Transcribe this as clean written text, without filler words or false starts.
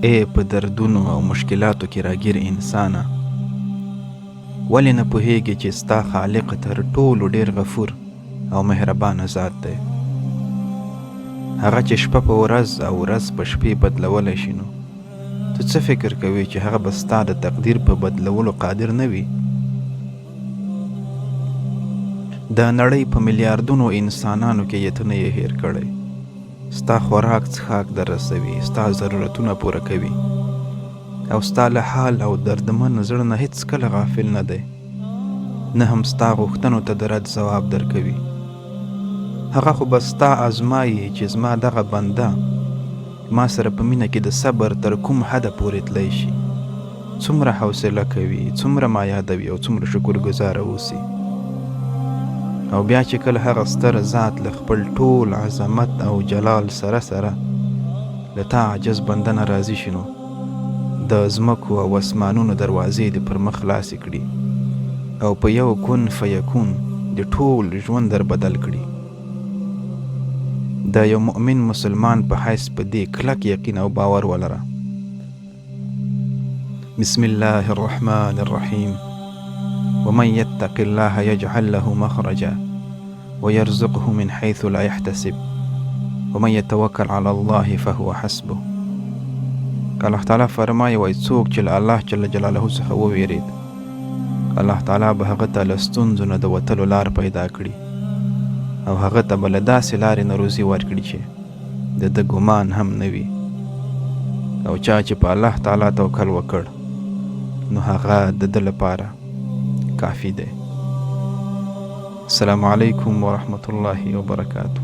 ای په دردونو او مشکلاتو کې راګیر انسانه، ولې نه پوهیږي چې ستا خالق تر ټولو ډیر غفور او مهربانه ذات دی؟ هغه چې شپه په ورځ او ورځ په شپې بدلولی شي، نو ته څه فکر کوي چې هغه به ستا د تقدیر په بدلولو قادر نه وي؟ د نړۍ په میلیاردونو انسانانو کې یې ته نه یې هیر کړی. ستا خوراک څښاک در رسوي، ستا ضرورتونه پوره کوي، او ستا له حال او دردمن زړه نه هیڅ کله غافل نه دی، نه هم ستا غوښتنو ته د رد ځواب درکوي. هغه خو به ستا ازمایي چې زما دغه بنده ما سره په مینه کې د صبر تر کوم حده پورې تلی شي، څومره حوصله کوي، څومره ما یادوي او څومره شکرګزاره اوسي. او بیا چې کله هغه ستر ذات له خپل ټول عظمت او جلال سره له تا عجز بنده نه راضي شي، نو د ځمکو او اسمانونو دروازې دې پر مخ خلاصې کړي او په یو کن فیکون د ټول ژوند در بدل کړي. د یو مؤمن مسلمان په حیث په دې کلک یقین او باور ولره. بسم الله الرحمن الرحیم. ومن يتق الله يجعل له مخرجا ويرزقه من حيث لا يحتسب ومن يتوكل على الله فهو حسبه. الله تعالی فرمایي وای څوک چې له الله جل جلاله څخه وویرید، الله تعالی به هغه ته له ستونزو نه د وتلو لار پیدا کړي او هغه ته به له داسې لارې نه روزي ورکړي چې د ده ګمان هم نه وي. او چا چې په الله تعالی توکل وکړ، نو هغه د ده لپاره کافی دی. السلام علیکم ورحمة الله وبرکاته.